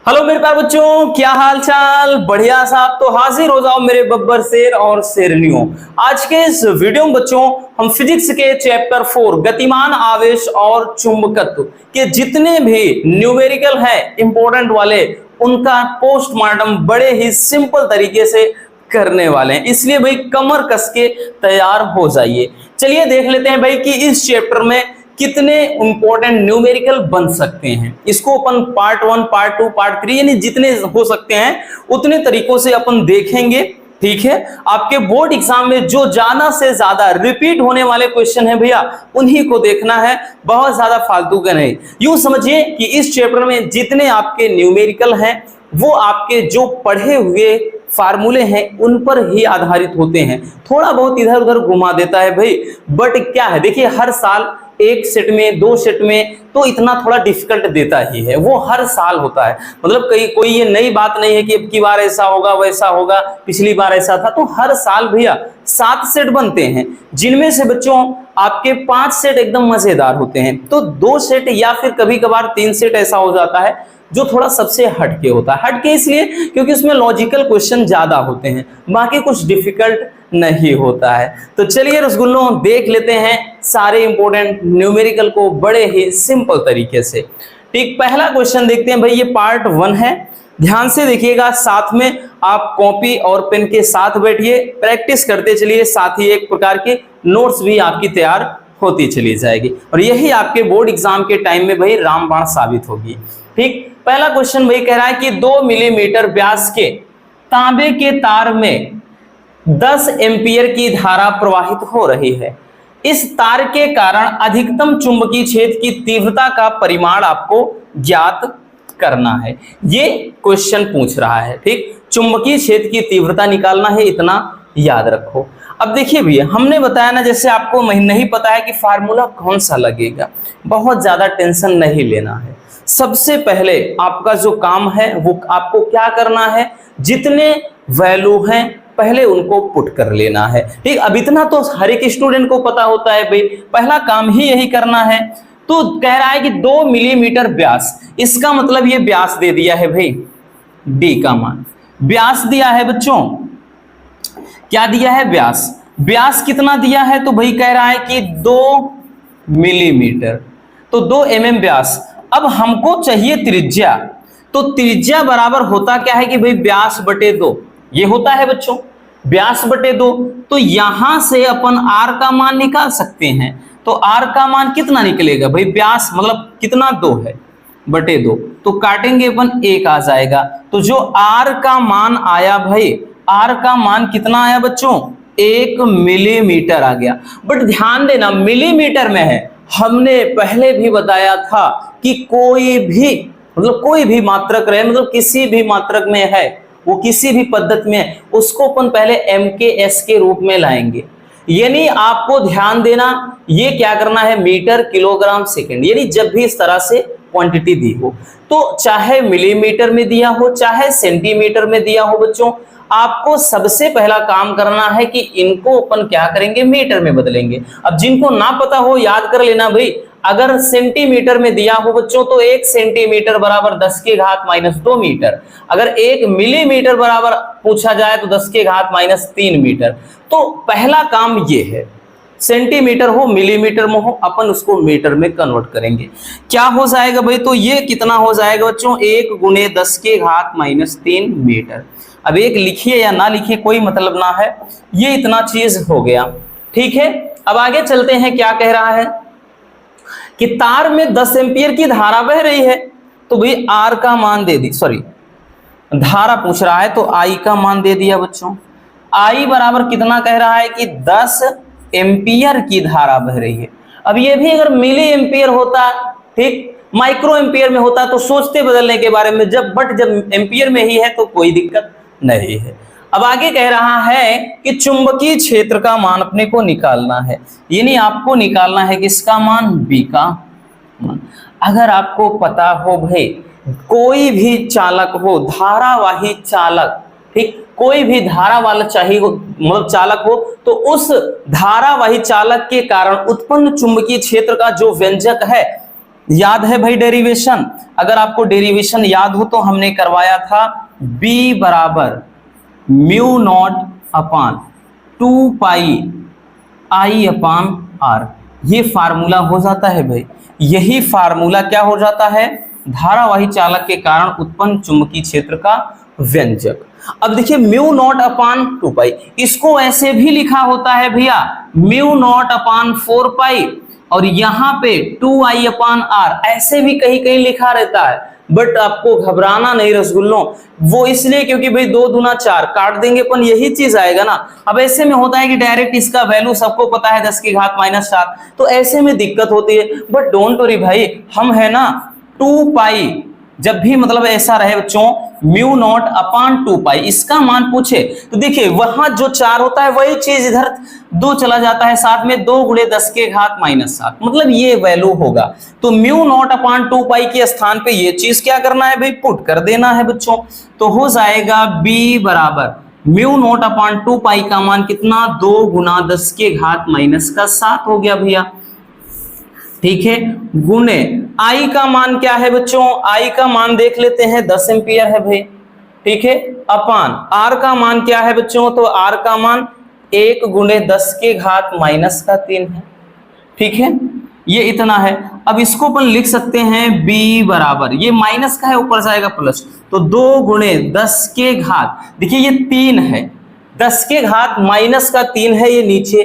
Hello मेरे प्यारे बच्चों, क्या हाल चाल। बढ़िया साहब, तो हाजिर हो जाओ मेरे बब्बर शेर और शेरनियों। आज के इस वीडियो में बच्चों हम फिजिक्स के चैप्टर 4 गतिमान आवेश और चुंबकत्व के जितने भी न्यूमेरिकल हैं इंपॉर्टेंट वाले, उनका पोस्टमार्टम बड़े ही सिंपल तरीके से करने वाले हैं। इसलिए भाई कमर कस के तैयार हो जाइए। चलिए देख लेते हैं भाई कि इस चैप्टर में कितने इंपॉर्टेंट न्यूमेरिकल बन सकते हैं। इसको अपन पार्ट 1, पार्ट 2, पार्ट 3 यानी जितने हो सकते हैं उतने तरीकों से अपन देखेंगे। ठीक है, आपके बोर्ड एग्जाम में जो ज्यादा से ज्यादा रिपीट होने वाले क्वेश्चन है भैया उन्हीं को देखना है, बहुत ज्यादा फालतू का नहीं। यूं समझिए कि इस चैप्टर में जितने आपके न्यूमेरिकल हैं वो आपके जो पढ़े हुए फार्मूले हैं उन पर ही आधारित होते हैं। थोड़ा बहुत इधर उधर घुमा देता है भाई, बट क्या है देखिए, हर साल एक सेट में, दो सेट में तो इतना थोड़ा डिफिकल्ट देता ही है, वो हर साल होता है। मतलब कोई ये नई बात नहीं है कि अब की बार ऐसा होगा वैसा होगा, पिछली बार ऐसा था। तो हर साल भैया 7 सेट बनते हैं, जिनमें से बच्चों आपके 5 सेट एकदम मजेदार होते हैं, तो 2 सेट या फिर कभी कभार 3 सेट ऐसा हो जाता है जो थोड़ा सबसे हटके होता है। हटके इसलिए क्योंकि उसमें लॉजिकल क्वेश्चन ज्यादा होते हैं, बाकी कुछ डिफिकल्ट नहीं होता है। तो चलिए रसगुल्लों देख लेते हैं सारे इंपॉर्टेंट न्यूमेरिकल को बड़े ही सिंपल तरीके से। ठीक, पहला क्वेश्चन देखते हैं भाई, ये पार्ट 1 है, ध्यान से देखिएगा। साथ में आप कॉपी और पेन के साथ बैठिए, प्रैक्टिस करते चलिए, साथ ही एक प्रकार के नोट्स भी आपकी तैयार होती चली जाएगी और यही आपके बोर्ड एग्जाम के टाइम में भाई रामबाण साबित होगी। ठीक, पहला क्वेश्चन भाई कह रहा है कि 2 मिलीमीटर व्यास के तांबे के तार में 10 एम्पियर की धारा प्रवाहित हो रही है। इस तार के कारण अधिकतम चुंबकीय क्षेत्र की तीव्रता का परिमाण आपको ज्ञात करना है। ये क्वेश्चन पूछ रहा है। ठीक, चुंबकीय क्षेत्र की तीव्रता निकालना है, इतना याद रखो। अब देखिए भैया, हमने बताया ना, जैसे आपको नहीं पता है कि फार्मूला कौन सा लगेगा, बहुत ज्यादा टेंशन नहीं लेना है। सबसे पहले आपका जो काम है वो आपको क्या करना है, जितने वैल्यू हैं पहले उनको पुट कर लेना है। ठीक, अब इतना तो हर एक स्टूडेंट को पता होता है भाई, पहला काम ही यही करना है। तो कह रहा है कि 2 मिलीमीटर व्यास, इसका मतलब ये व्यास दे दिया है भाई, डी का मान व्यास दिया है बच्चों। क्या दिया है? व्यास। व्यास कितना दिया है? तो भाई कह रहा है कि 2 मिलीमीटर, तो 2 mm व्यास। अब हमको चाहिए त्रिज्या, तो त्रिज्या बराबर होता क्या है कि भाई व्यास बटे 2, ये होता है बच्चों व्यास बटे 2। तो यहां से अपन r का मान निकाल सकते हैं। तो r का मान कितना निकलेगा भाई, व्यास मतलब कितना 2 है बटे 2, तो काटेंगे अपन 1 आ जाएगा। तो जो r का मान आया भाई, r का मान कितना आया बच्चों, 1 मिलीमीटर आ गया। बट ध्यान देना मिलीमीटर में है, हमने पहले भी बताया था कि कोई भी मात्रक रहे, मतलब किसी भी मात्रक में है, वो किसी भी पद्धति में है, उसको अपन पहले MKS के रूप में लाएंगे। यानी आपको ध्यान देना, ये क्या करना है, मीटर किलोग्राम सेकंड, यानी जब भी इस तरह से क्वांटिटी दी हो, तो चाहे मिलीमीटर में दिया हो चाहे सेंटीमीटर में दिया हो बच्चों, आपको सबसे पहला काम करना है कि इनको अपन क्या करेंगे, मीटर में बदलेंगे। अब जिनको ना पता हो याद कर लेना भाई, अगर सेंटीमीटर में दिया हो बच्चों तो 1 सेंटीमीटर बराबर 10 के घात -2 मीटर, अगर 1 मिलीमीटर बराबर पूछा जाए तो 10 के घात -3 मीटर। तो पहला काम ये है, सेंटीमीटर हो मिलीमीटर में हो, अपन उसको मीटर में कन्वर्ट करेंगे। क्या हो जाएगा भाई, तो ये कितना हो जाएगा बच्चों, 1 × 10 के घात -3 मीटर। अब 1 लिखिए या ना लिखिए कोई मतलब ना है, ये इतना चीज हो गया। ठीक है, अब आगे चलते हैं। क्या कह रहा है कि तार में 10 एम्पियर की धारा बह रही है, तो भाई R का मान दे दी, सॉरी धारा पूछ रहा है तो I का मान दे दिया बच्चों। I बराबर कितना कह रहा है कि 10 एम्पियर की धारा बह रही है। अब ये भी अगर मिली एम्पियर होता, ठीक, माइक्रो एम्पियर में होता तो सोचते बदलने के बारे में, जब एम्पियर में ही है तो कोई दिक्कत नहीं है। अब आगे कह रहा है कि चुंबकीय क्षेत्र का मान अपने को निकालना है, यानी आपको निकालना है किसका मान, B का मान। अगर आपको पता हो भाई, कोई भी चालक हो, धारावाही चालक, ठीक, कोई भी धारा वाला चाहिए मतलब चालक हो, तो उस धारावाही चालक के कारण उत्पन्न चुंबकीय क्षेत्र का जो व्यंजक है याद है भाई डेरिवेशन? अगर आपको डेरिवेशन याद हो तो हमने करवाया था B बराबर mu naught upon 2 pi I upon R। ये फार्मूला हो जाता है भाई, यही फार्मूला क्या हो जाता है? धारावाही चालक के कारण उत्पन्न चुंबकीय क्षेत्र का व्यंजक। अब देखिए म्यू नॉट अपान 2 पाई, इसको ऐसे भी लिखा होता है भैया म्यू नॉट अपान 4 पाई, और यहाँ पे 2I अपान R ऐसे भी कहीं कहीं लिखा रहता है। बट आपको घबराना नहीं रसगुल्लों, वो इसलिए क्योंकि भाई 2 दूना 4 काट देंगे अपन यही चीज आएगा ना। अब ऐसे में होता है कि डायरेक्ट इसका वैल्यू सबको पता है 10 की घात -4, तो ऐसे में दिक्कत होती है। बट डोंट वरी भाई, हम है ना 2 पाई, जब भी मतलब ऐसा रहे बच्चों म्यू नॉट अपान 2 पाई इसका मान पूछे तो देखिए वहां जो 4 होता है वही चीज इधर 2 चला जाता है, साथ में 2 गुणे 10 के घात -7, मतलब ये वैल्यू होगा। तो म्यू नॉट अपान 2 पाई के स्थान पे ये चीज क्या करना है भाई? पुट कर देना है बच्चों। तो हो जाएगा B बराबर म्यू नॉट अपान 2 पाई का मान कितना? 2 गुना 10 के घात -7 हो गया भैया, ठीक है, गुणे I का मान क्या है बच्चों? I का मान देख लेते हैं 10 एम्पियर है भाई, ठीक है, अपान R का मान क्या है बच्चों? तो R का मान 1 गुणे 10 के घात -3 है, ठीक है, ये इतना है। अब इसको अपन लिख सकते हैं B बराबर, ये माइनस का है ऊपर जाएगा प्लस, तो 2 गुणे 10 के घात, देखिए ये 3 है, 10 के घात -3 है ये नीचे,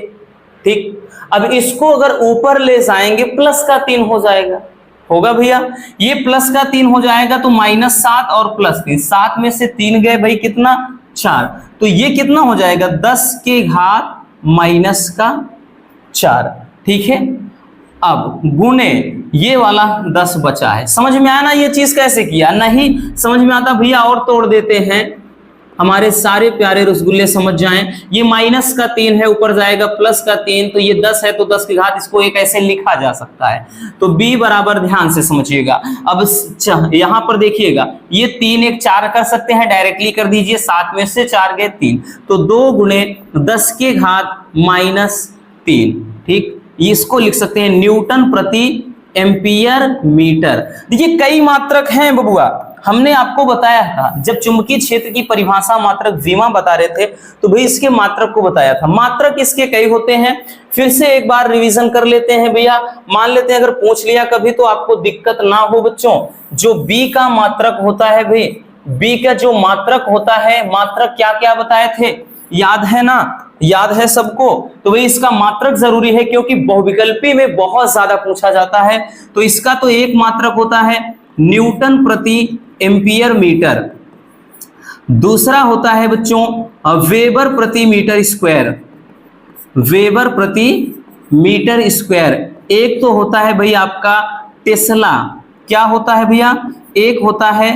ठीक। अब इसको अगर ऊपर ले जाएंगे प्लस का 3 हो जाएगा, होगा भैया, ये प्लस का 3 हो जाएगा तो -7 और +3, 7 में से 3 गए भाई कितना? 4, तो ये कितना हो जाएगा? 10 के घात -4, ठीक है। अब गुणे ये वाला 10 बचा है, समझ में आया ना ये चीज कैसे किया? नहीं समझ में आता भैया और तोड़ देते हैं, हमारे सारे प्यारे रसगुल्ले समझ जाएं। ये -3 है, ऊपर जाएगा +3, तो ये 10 है, तो 10 की घात इसको एक ऐसे लिखा जा सकता है। तो B बराबर, ध्यान से समझिएगा, अब यहां पर देखिएगा ये 3 1 4 कर सकते हैं, डायरेक्टली कर दीजिए, 7 में से 4 गए 3, तो 2 गुणे 10 के घात -3, ठीक, इसको लिख सकते हैं न्यूटन प्रति एम्पियर मीटर। देखिए कई मात्रक हैं बबुआ, हमने आपको बताया था जब चुंबकीय क्षेत्र की परिभाषा मात्रक विमा बता रहे थे तो भाई इसके मात्रक को बताया था। मात्रक इसके कई होते हैं, फिर से एक बार रिवीजन कर लेते हैं भैया। मान लेते हैं अगर पूछ लिया कभी तो आपको दिक्कत ना हो बच्चों, जो बी का मात्रक होता है भाई, बी का जो मात्रक होता है, मात्रक क्या क्या बताए थे याद है ना? याद है सबको? तो भाई इसका मात्रक जरूरी है क्योंकि बहुविकल्पी में बहुत ज्यादा पूछा जाता है। तो इसका तो एक मात्रक होता है न्यूटन प्रति एम्पियर मीटर, दूसरा होता है बच्चों वेबर प्रति मीटर स्क्वायर, वेबर प्रति मीटर स्क्वायर। एक तो होता है भाई आपका टेस्ला, क्या होता है भैया? एक होता है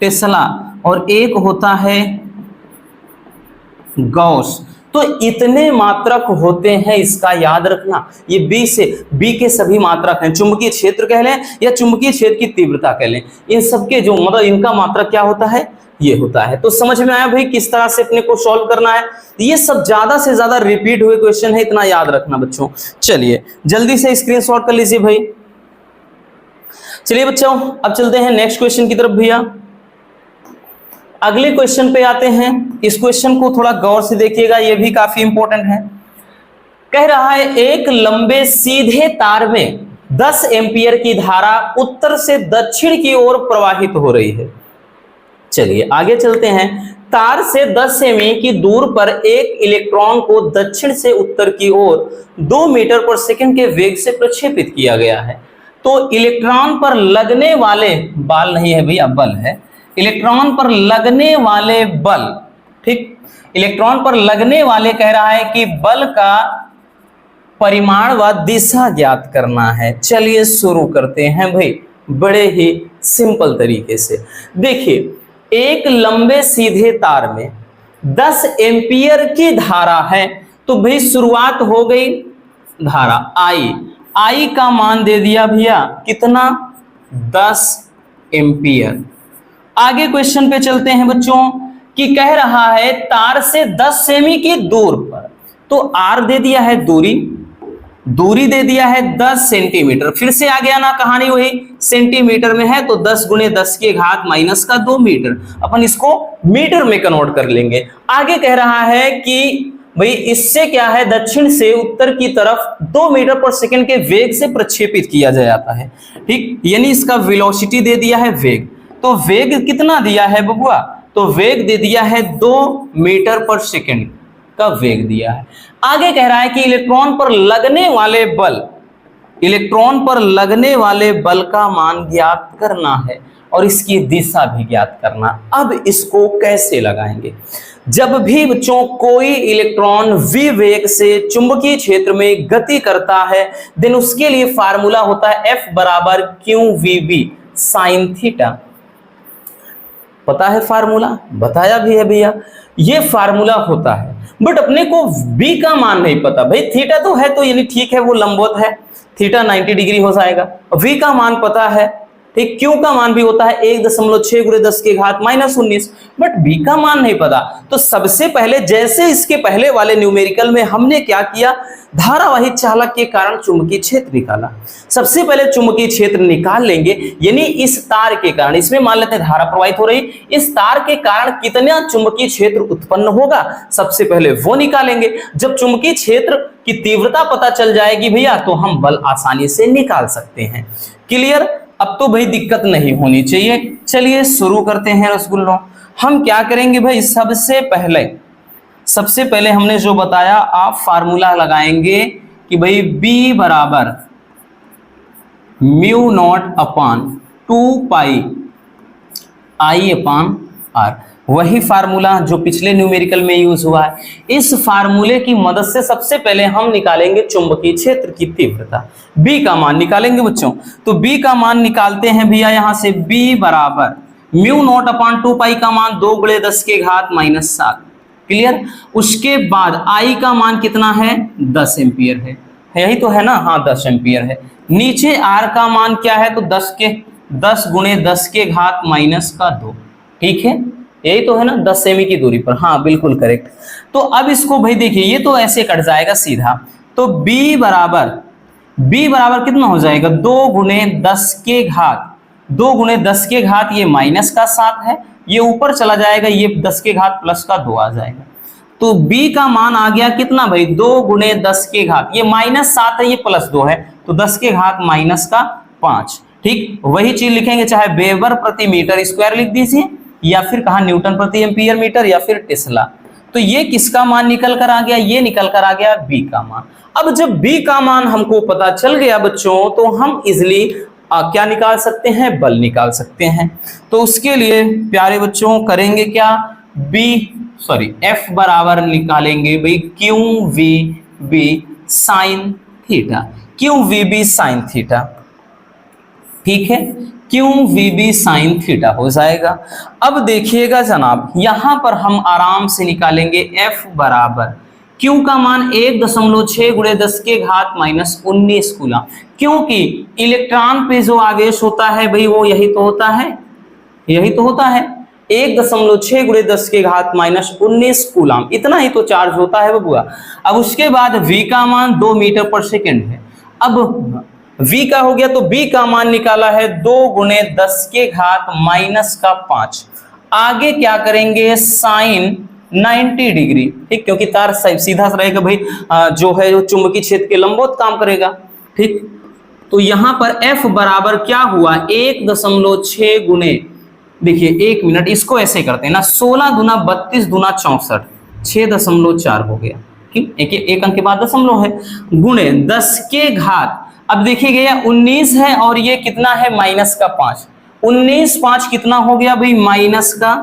टेस्ला और एक होता है गॉस। तो इतने मात्रक होते हैं, इसका याद रखना। ये बी के सभी मात्रक हैं, चुंबकीय क्षेत्र कह लें या चुंबकीय क्षेत्र की तीव्रता कह लें, इन सबके जो मतलब इनका मात्रक क्या होता है, ये होता है। तो समझ में आया भाई किस तरह से अपने को सॉल्व करना है? ये सब ज्यादा से ज्यादा रिपीट हुए क्वेश्चन है, इतना याद रखना बच्चों। चलिए जल्दी से स्क्रीनशॉट कर लीजिए भाई। चलिए बच्चों अब चलते हैं नेक्स्ट क्वेश्चन की तरफ भैया। अगले क्वेश्चन पे आते हैं। इस क्वेश्चन को थोड़ा गौर से देखिएगा, ये भी काफी इंपॉर्टेंट है। कह रहा है एक लंबे सीधे तार में 10 एम्पियर की धारा उत्तर से दक्षिण की ओर प्रवाहित हो रही है। चलिए आगे चलते हैं। तार से 10 सेमी की दूर पर एक इलेक्ट्रॉन को दक्षिण से उत्तर की ओर 2 मीटर पर सेकंड के वेग से प्रक्षेपित किया गया है। तो इलेक्ट्रॉन पर लगने वाले बल नहीं है भैया, बल है, इलेक्ट्रॉन पर लगने वाले बल, ठीक, इलेक्ट्रॉन पर लगने वाले कह रहा है कि बल का परिमाण व दिशा ज्ञात करना है। चलिए शुरू करते हैं भाई बड़े ही सिंपल तरीके से। देखिए एक लंबे सीधे तार में 10 एम्पियर की धारा है, तो भाई शुरुआत हो गई धारा आई का मान दे दिया भैया कितना, 10 एम्पियर। आगे क्वेश्चन पे चलते हैं बच्चों कि कह रहा है तार से 10 सेमी की दूर पर, तो आर दे दिया है दूरी, दूरी दे दिया है 10 सेंटीमीटर, फिर से आ गया ना कहानी वही, सेंटीमीटर में है तो 10 गुणे 10 के घात माइनस का 2 मीटर, अपन इसको मीटर में कन्वर्ट कर लेंगे। आगे कह रहा है कि भाई इससे क्या है, दक्षिण से उत्तर की तरफ 2 मीटर पर सेकंड के वेग से प्रक्षेपित किया जाता है। ठीक, यानी इसका वेलोसिटी दे दिया है वेग, तो वेग कितना दिया है बबुआ, तो वेग दे दिया है 2 मीटर पर सेकंड का वेग दिया है। आगे कह रहा है कि इलेक्ट्रॉन पर लगने वाले बल, इलेक्ट्रॉन पर लगने वाले बल का मान ज्ञात करना है और इसकी दिशा भी ज्ञात करना। अब इसको कैसे लगाएंगे, जब भी बच्चों कोई इलेक्ट्रॉन v वेग से चुंबकीय क्षेत्र में गति करता है, देन उसके लिए फार्मूला होता है F बराबर QVB साइन थीटा। पता है फार्मूला, बताया भी है भैया, ये फार्मूला होता है, बट अपने को b का मान नहीं पता। भाई थीटा तो है तो यानी ठीक है, वो लंबवत है, थीटा 90 डिग्री हो जाएगा। v का मान पता है, ठीक, q का मान भी होता है 1.6 गुणे 10 के घात माइनस 19, बट b का मान नहीं पता। तो सबसे पहले जैसे इसके पहले वाले न्यूमेरिकल में हमने क्या किया, धारावाही चालक के कारण चुंबकीय क्षेत्र निकाला। सबसे पहले चुंबकीय क्षेत्र निकाल लेंगे, यानी इस तार के कारण, इसमें मान लेते हैं धारा प्रवाहित हो रही, इस तार के कारण कितना चुंबकीय क्षेत्र उत्पन्न होगा, सबसे पहले वो निकालेंगे। जब चुंबकीय क्षेत्र की तीव्रता पता चल जाएगी भैया, तो हम बल आसानी से निकाल सकते हैं। क्लियर, अब तो भाई दिक्कत नहीं होनी चाहिए। चलिए शुरू करते हैं रसगुल्लों। हम क्या करेंगे भाई, सबसे पहले हमने जो बताया, आप फार्मूला लगाएंगे कि भाई B बराबर mu naught upon 2 pi I upon R, वही फार्मूला जो पिछले न्यूमेरिकल में यूज हुआ है। इस फार्मूले की मदद से सबसे पहले हम निकालेंगे चुंबकीय क्षेत्र की तीव्रता, B का मान निकालेंगे बच्चों। तो B का मान निकालते हैं भैया, यहां से B बराबर म्यू नॉट अपान 2 पाई का मान 2 गुणे 10 के घात माइनस 7। क्लियर, उसके बाद I का मान कितना है, 10 एम्पियर है, यही तो है ना, हाँ 10 एम्पियर है। नीचे R का मान क्या है, तो 10 गुणे 10 के घात माइनस का 2, ठीक है, यही तो है ना, 10 सेमी की दूरी पर, हाँ बिल्कुल करेक्ट। तो अब इसको भाई देखिए, ये तो ऐसे कट जाएगा सीधा, तो B बराबर कितना हो जाएगा, 2 गुणे 10 के घात, 2 गुणे 10 के घात, ये माइनस का 7 है, ये ऊपर चला जाएगा, ये 10 के घात प्लस का 2 आ जाएगा। तो B का मान आ गया कितना भाई, 2 गुणे 10 के घात, ये माइनस 7 है, ये प्लस 2 है, तो 10 के घात माइनस का 5। ठीक, वही चीज लिखेंगे, चाहे वेबर प्रति मीटर स्क्वायर लिख दीजिए, या फिर कहा न्यूटन प्रति एम्पियर मीटर, या फिर टेस्ला। तो ये किसका मान निकल कर आ गया, ये निकल कर आ गया B का मान। अब जब B का मान हमको पता चल गया बच्चों, तो हम इजिली क्या निकाल सकते हैं, बल निकाल सकते हैं। तो उसके लिए प्यारे बच्चों करेंगे क्या, F बराबर निकालेंगे भाई QVB sine theta, QVB sine theta, ठीक है, QVB साइन थीटा हो जाएगा। अब देखिएगा जनाब, यहां पर हम आराम से निकालेंगे F बराबर Q का मान 1.6 गुणे 10 के घात माइनस 19 कूलम, क्योंकि इलेक्ट्रॉन पे जो आवेश होता है भाई वो यही तो होता है, 1.6 गुणे 10 के घात माइनस 19 कूलम, इतना ही तो चार्ज होता है बबुआ। अब उसके बाद V का मान 2 मीटर पर सेकेंड है। अब V का हो गया, तो B का मान निकाला है 2 गुणे 10 के घात माइनस का 5। आगे क्या करेंगे, साइन 90 डिग्री, ठीक, क्योंकि तार सीधा रहेगा भाई, जो है जो चुंबकीय क्षेत्र के लंबवत काम करेगा। ठीक, तो यहां पर F बराबर क्या हुआ, 1.6 गुणे, देखिए 1 मिनट, इसको ऐसे करते हैं ना, 16 दूना 32 दूना 64, 6.4 हो गया, ठीक, एक अंक के बाद दशमलव है, गुणे 10 के घात, अब देखिएगा 19 है और ये कितना है, माइनस का 5, 19 5 कितना हो गया भाई, माइनस का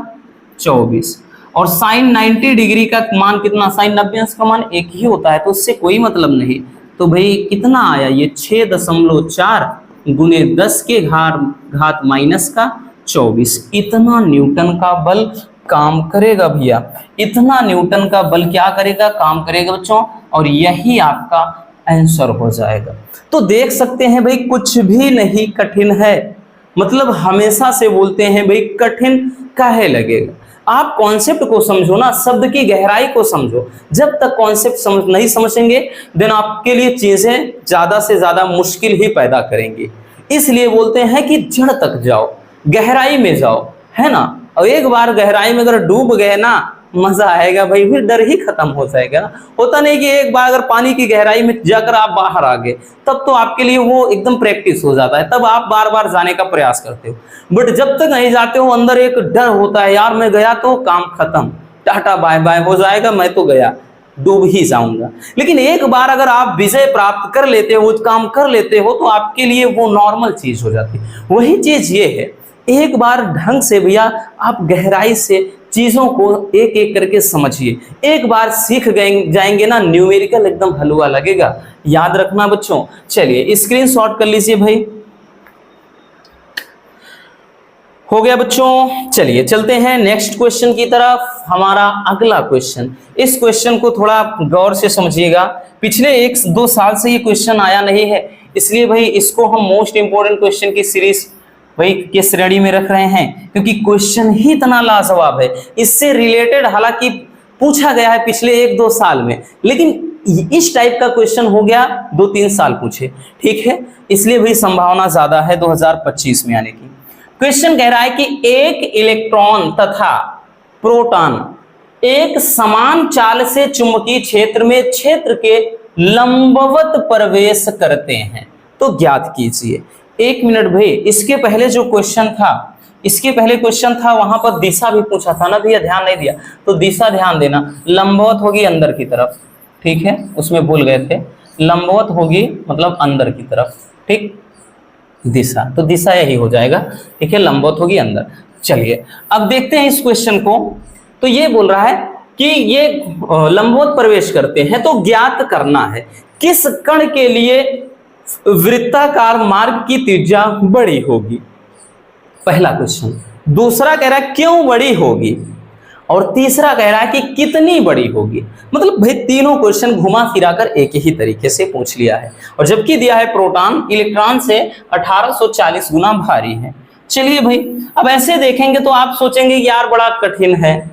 24। और साइन 90 डिग्री का मान कितना, साइन 90 अंश का मान 1 ही होता है, तो उससे कोई मतलब नहीं। तो भाई कितना आया, ये 6.4 गुणे 10 के घात माइनस का 24, इतना न्यूटन का बल काम करेगा भैया, इतना न्यूटन का बल क्या करेगा, काम करेगा बच्चों, और यही आपका आंसर हो जाएगा। तो देख सकते हैं भाई, कुछ भी नहीं कठिन है, मतलब हमेशा से बोलते हैं भाई कठिन काहे लगेगा, आप कॉन्सेप्ट को समझो ना, शब्द की गहराई को समझो। जब तक कॉन्सेप्ट नहीं समझेंगे देन आपके लिए चीजें ज्यादा से ज्यादा मुश्किल ही पैदा करेंगी। इसलिए बोलते हैं कि जड़ तक जाओ, गहराई में जाओ, है ना। और एक बार गहराई में अगर डूब गए ना, मजा आएगा भाई, फिर डर ही खत्म हो जाएगा ना। होता नहीं कि एक बार अगर पानी की गहराई में जाकर आप बाहर आ गए तब तो आपके लिए वो एकदम प्रैक्टिस हो जाता है, तब आप बार बार जाने का प्रयास करते हो। बट जब तक नहीं जाते हो अंदर एक डर होता है, यार मैं गया तो काम खत्म, टाटा बाय बाय हो जाएगा, मैं तो गया, डूब ही जाऊंगा। लेकिन एक बार अगर आप विजय प्राप्त कर लेते हो, काम कर लेते हो, तो आपके लिए वो नॉर्मल चीज हो जाती है। वही चीज ये है, एक बार ढंग से भैया आप गहराई से चीजों को एक एक करके समझिए। एक बार सीख गए जाएंगे ना, न्यूमेरिकल एकदम हलवा लगेगा। याद रखना बच्चों। चलिए स्क्रीनशॉट कर लीजिए भाई। हो गया बच्चों। चलिए चलते हैं नेक्स्ट क्वेश्चन की तरफ। हमारा अगला क्वेश्चन, इस क्वेश्चन को थोड़ा गौर से समझिएगा। पिछले 1-2 साल से ये क्वेश्चन आया नहीं है, इसलिए भाई इसको हम मोस्ट इंपोर्टेंट क्वेश्चन की सीरीज भाई के श्रेणी में रख रहे हैं, क्योंकि क्वेश्चन ही इतना लाजवाब है। इससे रिलेटेड हालांकि पूछा गया है पिछले 1-2 साल में, लेकिन इस टाइप का क्वेश्चन हो गया 2-3 साल पूछे, ठीक है। इसलिए भाई संभावना ज्यादा है 2025 में आने की। क्वेश्चन कह रहा है कि एक इलेक्ट्रॉन तथा प्रोटॉन एक समान चाल से चुंबकीय क्षेत्र में क्षेत्र के लंबवत प्रवेश करते हैं, तो ज्ञात कीजिए। 1 मिनट भाई, इसके पहले जो क्वेश्चन था, इसके पहले क्वेश्चन था वहां पर दिशा भी पूछा था ना भैया, ध्यान नहीं दिया तो दिशा ध्यान देना। लंबवत होगी अंदर की तरफ, ठीक है, उसमें भूल गए थे। लंबवत होगी मतलब अंदर की तरफ, ठीक। दिशा, तो दिशा यही हो जाएगा, ठीक है, लंबवत होगी अंदर। चलिए अब देखते हैं इस क्वेश्चन को। तो ये बोल रहा है कि ये लंबवत प्रवेश करते हैं, तो ज्ञात करना है किस कण के लिए वृत्ताकार मार्ग की त्रिज्या बड़ी होगी। पहला क्वेश्चन। दूसरा कह रहा है क्यों बड़ी होगी, और तीसरा कह रहा है कि कितनी बड़ी होगी। मतलब भाई तीनों क्वेश्चन घुमा फिराकर एक ही तरीके से पूछ लिया है, और जबकि दिया है प्रोटॉन इलेक्ट्रॉन से 1840 गुना भारी है। चलिए भाई, अब ऐसे देखेंगे तो आप सोचेंगे यार बड़ा कठिन है,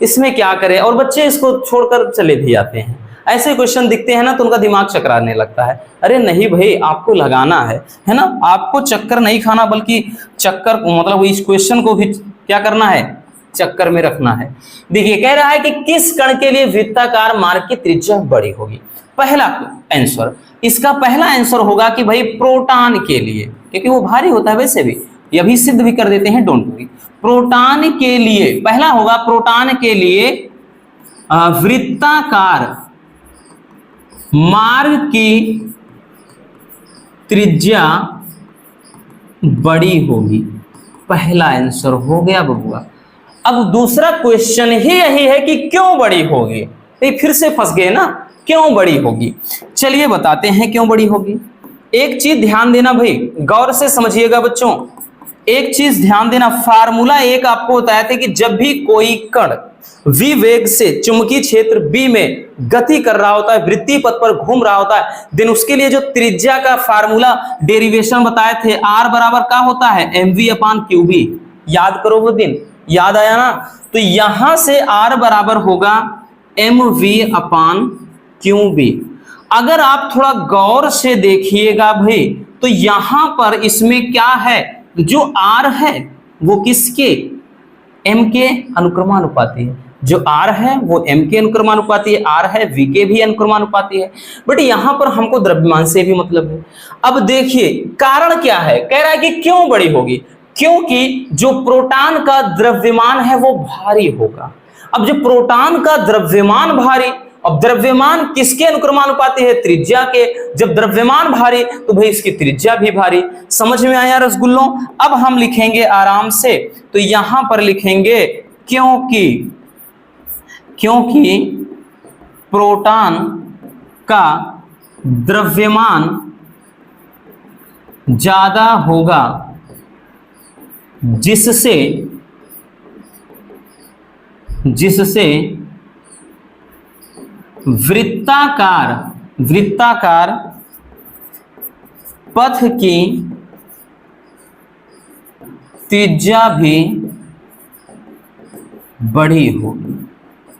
इसमें क्या करें, और बच्चे इसको छोड़कर चले भी जाते हैं। ऐसे क्वेश्चन दिखते हैं ना तो उनका दिमाग चकराने लगता है। अरे नहीं भाई, आपको लगाना है ना, आपको चक्कर नहीं खाना, बल्कि चक्कर मतलब इस क्वेश्चन को भी क्या करना है, चक्कर में रखना है। देखिए कह रहा है कि किस कण के लिए वृत्ताकार मार्ग की त्रिज्या बड़ी होगी। पहला आंसर, इसका पहला आंसर होगा कि भाई प्रोटॉन के लिए, क्योंकि वो भारी होता है। वैसे भी ये अभी सिद्ध भी कर देते हैं, डोंट वरी। प्रोटॉन के लिए पहला होगा, प्रोटॉन के लिए वृत्ताकार मार्ग की त्रिज्या बड़ी होगी। पहला आंसर हो गया बबुआ। अब दूसरा क्वेश्चन ही यही है कि क्यों बड़ी होगी, तो फिर से फंस गए ना, क्यों बड़ी होगी। चलिए बताते हैं क्यों बड़ी होगी। एक चीज ध्यान देना भाई, गौर से समझिएगा बच्चों, एक चीज ध्यान देना। फार्मूला एक आपको बताया था कि जब भी कोई कण v वेग से चुंबकीय क्षेत्र b में गति कर रहा होता है, वृत्तीय पथ पर घूम रहा होता है, देन उसके लिए जो त्रिज्या का फार्मूला डेरिवेशन बताए थे, r बराबर क्या होता है, mv/qb। याद करो वो दिन, याद आया ना। तो यहां से r बराबर होगा mv/qb। अगर आप थोड़ा गौर से देखिएगा भाई, तो यहां पर इसमें क्या है, जो r है वो किसके, m के अनुक्रमानुपाती है। जो r है वो m के अनुक्रमानुपाती है, r है v के भी अनुक्रमानुपाती है। बट यहां पर हमको द्रव्यमान से भी मतलब है। अब देखिए कारण क्या है, कह रहा है कि क्यों बड़ी होगी, क्योंकि जो प्रोटॉन का द्रव्यमान है वो भारी होगा। अब जो प्रोटॉन का द्रव्यमान भारी, अब द्रव्यमान किसके अनुक्रमानुपाती है, त्रिज्या के। जब द्रव्यमान भारी तो भाई इसकी त्रिज्या भी भारी। समझ में आया रसगुल्लों। अब हम लिखेंगे आराम से, तो यहां पर लिखेंगे क्योंकि प्रोटॉन का द्रव्यमान ज्यादा होगा, जिससे वृत्ताकार पथ की त्रिज्या भी बड़ी होगी।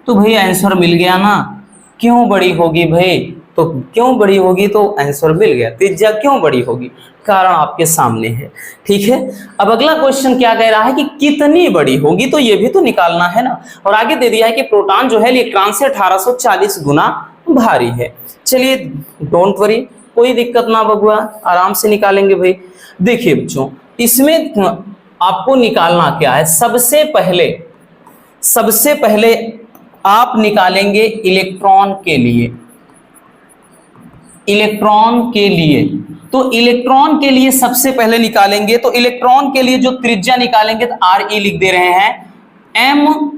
तो भाई आंसर मिल गया ना। क्यों बड़ी होगी भाई? तो क्यों बड़ी होगी तो आंसर मिल गया। त्रिज्या क्यों बड़ी होगी? कारण आपके सामने है। ठीक है, अब अगला क्वेश्चन क्या कह रहा है कि कितनी बड़ी होगी, तो ये भी तो निकालना है ना। और आगे दे दिया है कि प्रोटॉन जो है इलेक्ट्रॉन से 1840 गुना भारी है। चलिए डोंट वरी, कोई दिक्कत ना बबुआ, आराम से निकालेंगे भाई। देखिए बच्चों, इसमें आपको निकालना क्या है, सबसे पहले आप निकालेंगे इलेक्ट्रॉन के लिए। तो इलेक्ट्रॉन के लिए सबसे पहले निकालेंगे, तो इलेक्ट्रॉन के लिए जो त्रिज्या निकालेंगे तो आर ई लिख दे रहे हैं, एम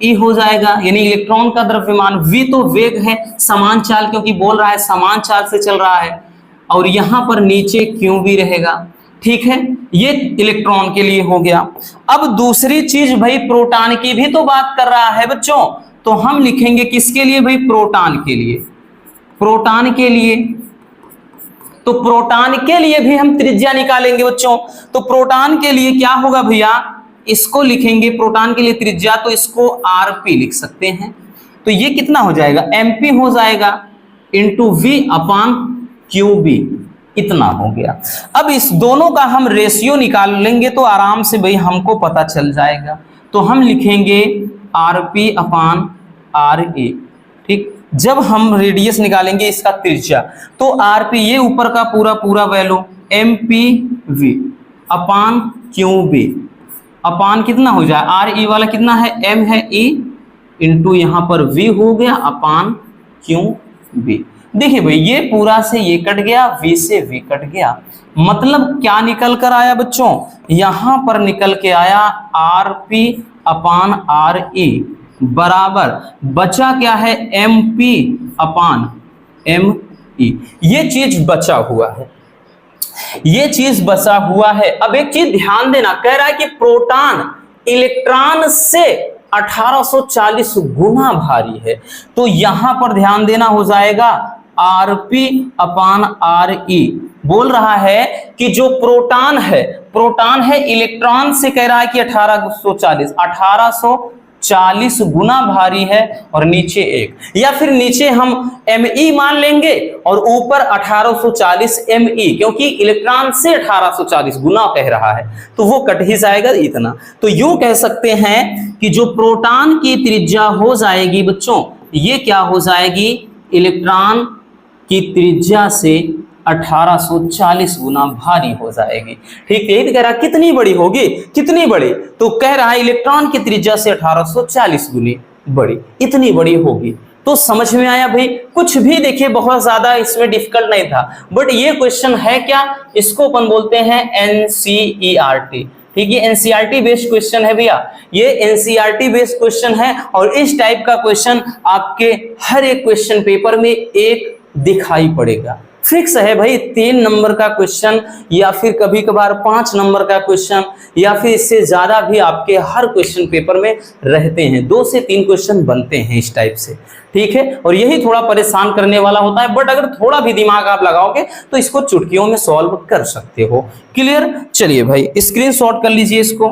ई हो जाएगा, यानी इलेक्ट्रॉन का द्रव्यमान। वी तो वेग है, समान चाल, क्योंकि बोल रहा है समान चाल से चल रहा है, और यहां पर नीचे क्यू भी रहेगा। ठीक है, ये इलेक्ट्रॉन के लिए हो गया। अब दूसरी चीज भाई, प्रोटॉन की भी तो बात कर रहा है बच्चों, तो हम लिखेंगे किसके लिए भाई? प्रोटॉन के लिए। तो प्रोटॉन के लिए भी हम त्रिज्या निकालेंगे बच्चों। तो प्रोटॉन के लिए क्या होगा भैया, इसको लिखेंगे प्रोटॉन के लिए त्रिज्या, तो इसको आरपी लिख सकते हैं। तो ये कितना हो जाएगा, एमपी हो जाएगा into V upon Q B, इतना हो गया। अब इस दोनों का हम रेशियो निकाल लेंगे तो आराम से भाई हमको पता चल जाएगा। तो हम लिखेंगे आरपी अपान आर ए। ठीक, जब हम रेडियस निकालेंगे इसका त्रिज्या, तो आरपी ये ऊपर का पूरा value M P V upon Q B upon कितना हो जाए, आर ई वाला कितना है, एम है ई इंटू यहां पर वी हो गया अपान क्यू बी। देखिए भाई, ये पूरा से ये कट गया, वी से वी कट गया, मतलब क्या निकल कर आया बच्चों, यहां पर निकल के आया R P upon R E बराबर बचा क्या है, M P upon M E. ये चीज बचा हुआ है, ये चीज बचा हुआ है। अब एक चीज ध्यान देना, कह रहा है कि प्रोटॉन इलेक्ट्रॉन से 1840 गुना भारी है, तो यहां पर ध्यान देना हो जाएगा आरपी अपान आर ई। बोल रहा है कि जो प्रोटॉन है इलेक्ट्रॉन से, कह रहा है कि 1840 गुना भारी है, और नीचे एक, या फिर नीचे हम एमई मान लेंगे और ऊपर 1840 एमई, क्योंकि इलेक्ट्रॉन से 1840 गुना कह रहा है, तो वो कट ही जाएगा इतना। तो यूं कह सकते हैं कि जो प्रोटॉन की त्रिज्या हो जाएगी बच्चों, ये क्या हो जाएगी, इलेक्ट्रॉन की त्रिज्या से 1840 गुना भारी हो जाएगी। ठीक है, कह रहा कितनी बड़ी होगी, कितनी बड़ी, तो कह रहा है इलेक्ट्रॉन की त्रिज्या से 1840 गुनी बड़ी, इतनी बड़ी होगी। तो समझ में आया भाई, कुछ भी देखिए बहुत ज्यादा इसमें डिफिकल्ट नहीं था, बट ये क्वेश्चन है क्या, इसको अपन बोलते हैं एनसीईआरटी। ठीक है, एनसीईआरटी बेस्ड क्वेश्चन है भैया, ये एनसीईआरटी बेस्ड क्वेश्चन है, और इस टाइप का क्वेश्चन आपके हर एक क्वेश्चन पेपर में एक दिखाई पड़ेगा। फिक्स है भाई, 3 नंबर का क्वेश्चन, या फिर कभी कभार 5 नंबर का क्वेश्चन, या फिर इससे ज्यादा भी आपके हर क्वेश्चन पेपर में रहते हैं। 2 से 3 क्वेश्चन बनते हैं इस टाइप से। ठीक है, और यही थोड़ा परेशान करने वाला होता है, बट अगर थोड़ा भी दिमाग आप लगाओगे तो इसको चुटकियों में सॉल्व कर सकते हो। क्लियर? चलिए भाई स्क्रीनशॉट कर लीजिए इसको।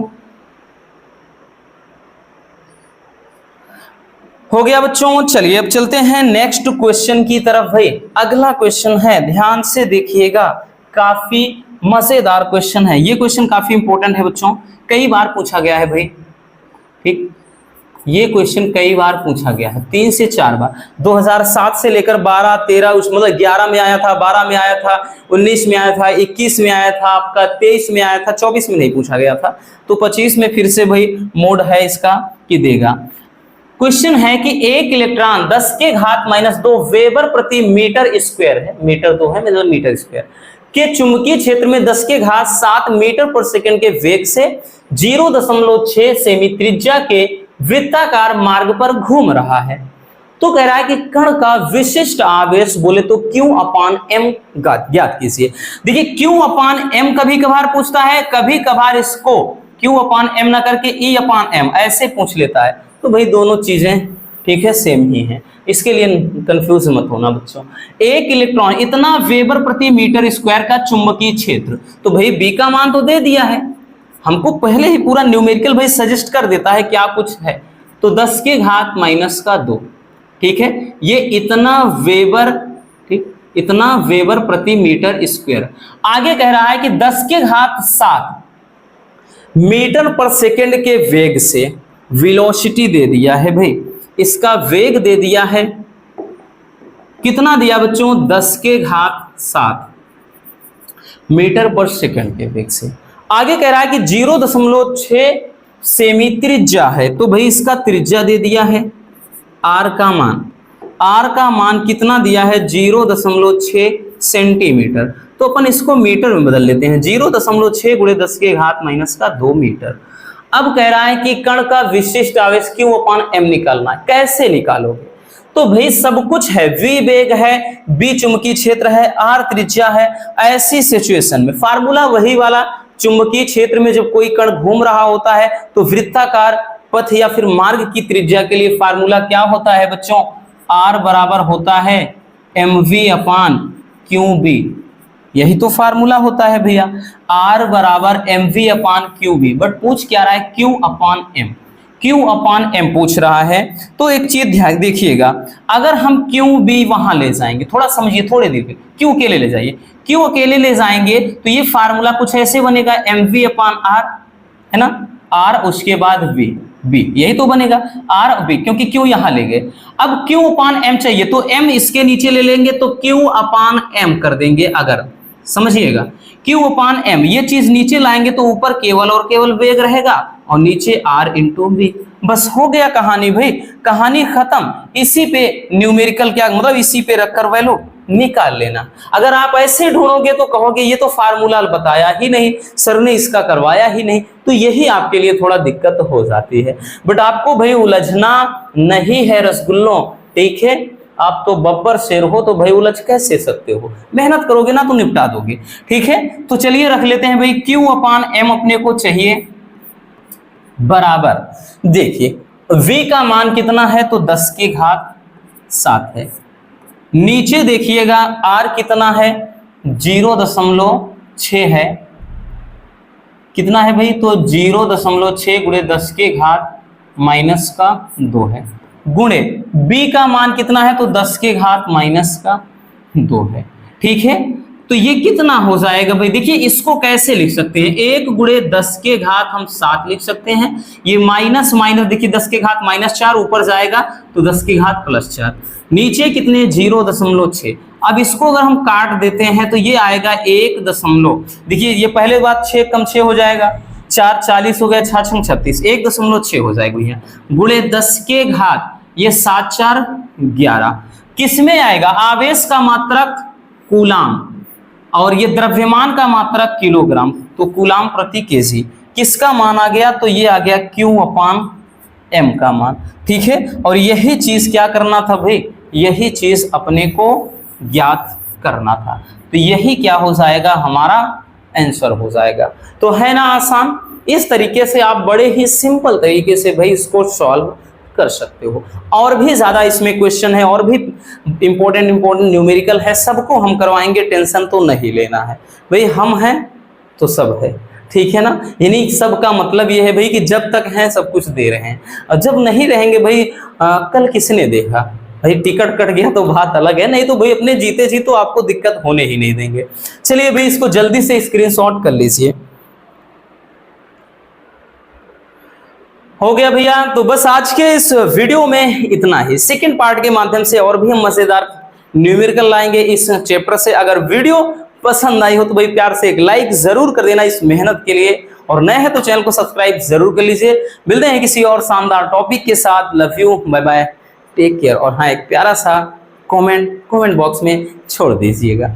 हो गया बच्चों, चलिए अब चलते हैं नेक्स्ट क्वेश्चन की तरफ। भाई अगला क्वेश्चन है, ध्यान से देखिएगा, काफी मजेदार क्वेश्चन है। ये क्वेश्चन काफी इंपॉर्टेंट है बच्चों, कई बार पूछा गया है भाई। ठीक, ये क्वेश्चन कई बार पूछा गया है, 3 से 4 बार। 2007 से लेकर 12, 13, मतलब 11 में आया था, 12 में आया था, 19 में आया था, 21 में आया था, आपका 23 में आया था, 24 में नहीं पूछा गया था, तो 25 में फिर से भाई मोड है इसका कि देगा। क्वेश्चन है कि एक इलेक्ट्रॉन 10⁻⁻2 वेबर प्रति मीटर स्क्वायर है, मीटर तो है मतलब मीटर स्क्वायर, के चुंबकीय क्षेत्र में 10�7 मीटर पर सेकंड के वेग से 0.6 सेमी त्रिज्या के वृत्ताकार मार्ग पर घूम रहा है। तो कह रहा है कि कण का विशिष्ट आवेश बोले तो Q/m ज्ञात कीजिए। देखिए Q/m कभी कभार पूछता है, कभी कभार इसको Q/m ना करके E/m ऐसे पूछ लेता है। तो भाई दोनों चीजें ठीक है सेम ही हैं, इसके लिए कंफ्यूज मत होना बच्चों। एक इलेक्ट्रॉन इतना वेबर प्रति मीटर स्क्वायर का चुंबकीय क्षेत्र, तो भाई बी का मान तो दे दिया है हमको, पहले ही पूरा न्यूमेरिकल भाई सजेस्ट कर देता है क्या कुछ है। तो 10 के घात -2, ठीक है, ये इतना वेबर, ठीक, इतना वेबर प्रति मीटर स्क्वायर। आगे कह रहा है कि 10 के घात 7 मीटर पर सेकेंड के वेग से वेलोसिटी दे दिया है भाई, इसका वेग दे दिया है, कितना दिया बच्चों, 10 के घात 7 मीटर पर सेकेंड के वेग से। आगे कह रहा है कि 0.6 सेमी त्रिज्या है, तो भाई इसका त्रिज्या दे दिया है, आर का मान कितना दिया है, 0.6 सेंटीमीटर। तो अपन इसको मीटर में बदल लेते हैं, 0.6 गुणे 10 के घात -2 मीटर। अब कह रहा है कि कण का विशिष्ट आवेश Q/m निकालना है। कैसे निकालोगे? तो भाई सब कुछ है, V वेग है, B चुंबकीय क्षेत्र है, R त्रिज्या है। ऐसी सिचुएशन में फार्मूला वही वाला, चुंबकीय क्षेत्र में जब कोई कण घूम रहा होता है तो वृत्ताकार पथ या फिर मार्ग की त्रिज्या के लिए फार्मूला क्या होता है बच्चों, R बराबर होता है mv/qb। यही तो फार्मूला होता है भैया, R बराबर mv/qb। बट पूछ क्या रहा है, Q/m पूछ रहा है। तो एक चीज ध्यान देखिएगा, अगर हम QB वहां ले जाएंगे, थोड़ा समझिए, थोड़े देर पे Q अकेले ले जाइए, Q अकेले ले जाएंगे तो ये फार्मूला कुछ ऐसे बनेगा, mv/r है ना, R उसके बाद B, यही तो बनेगा, R B, क्योंकि Q यहां ले गए। अब Q/m चाहिए तो m इसके नीचे ले लेंगे तो Q/m कर देंगे। अगर समझिएगा, Q/m ये चीज नीचे लाएंगे तो ऊपर केवल और केवल वेग रहेगा और नीचे R × V। बस हो गया कहानी भाई, कहानी खत्म। इसी पे न्यूमेरिकल क्या मतलब, इसी पे रखकर वैल्यू निकाल लेना। अगर आप ऐसे ढूंढोगे तो कहोगे ये तो फार्मूला बताया ही नहीं, सर ने इसका करवाया ही नहीं, तो यही आपके लिए थोड़ा दिक्कत हो जाती है। बट आपको भाई उलझना नहीं है रसगुल्लों, ठीक है, आप तो बब्बर शेर हो, तो भाई उलझ कैसे सकते हो, मेहनत करोगे ना तो निपटा दोगे, ठीक है। तो चलिए रख लेते हैं भाई, Q/m अपने को चाहिए बराबर, देखिए V का मान कितना है, तो 10 के घात 7 है। नीचे देखिएगा R कितना है, 0.6 है, कितना है भाई, तो 0.6 गुणे 10 के घात -2 है, गुणे B का मान कितना है, तो 10 के घात -2 है, ठीक है। तो ये कितना हो जाएगा भाई, देखिए इसको कैसे लिख सकते हैं, 1 गुणे 10 के घात हम 7 लिख सकते हैं, ये माइनस माइनस देखिए 10 के घात -4 ऊपर जाएगा तो 10 के घात +4, नीचे कितने 0.6। अब इसको अगर हम काट देते हैं तो ये आएगा 1 दशमलव, देखिए ये पहले बात 6 कम 6 हो जाएगा, 4 40 हो गया, 6 6 36, 1.6 हो जाएगा भैया, गुणे 10 के घात ये 7 4 11। किसमें आएगा, आवेश का मात्रक कूलाम और ये द्रव्यमान का मात्रक किलोग्राम, तो कूलाम प्रति केजी। किसका मान आ गया, तो ये आ गया Q/m का मान, ठीक है। और यही चीज क्या करना था भाई, यही चीज अपने को ज्ञात करना था, तो यही क्या हो जाएगा, हमारा आंसर हो जाएगा। तो है ना आसान, इस तरीके से आप बड़े ही सिंपल तरीके से भाई इसको सॉल्व कर सकते हो। और भी ज्यादा इसमें क्वेश्चन है, और भी इंपॉर्टेंट न्यूमेरिकल है, सबको हम करवाएंगे, टेंशन तो नहीं लेना है भाई, हम हैं तो सब है, ठीक है ना। यानी सब का मतलब ये है भाई कि जब तक हैं सब कुछ दे रहे हैं, और जब नहीं रहेंगे भाई कल किसने देखा भाई, टिकट कट गया तो बात अलग है, नहीं तो भाई अपने जीते जी तो आपको दिक्कत होने ही नहीं देंगे। चलिए भाई इसको जल्दी से स्क्रीनशॉट कर लीजिए, हो गया भैया। तो बस आज के इस वीडियो में इतना ही, सेकंड पार्ट के माध्यम से और भी हम मजेदार न्यूमेरिकल लाएंगे इस चैप्टर से। अगर वीडियो पसंद आई हो तो भाई प्यार से एक लाइक जरूर कर देना इस मेहनत के लिए, और नए हैं तो चैनल को सब्सक्राइब जरूर कर लीजिए। मिलते हैं किसी और शानदार टॉपिक के साथ, love you, bye bye, take care. और हाँ, एक प्यारा सा कमेंट बॉक्स में छोड़ दीजिएगा।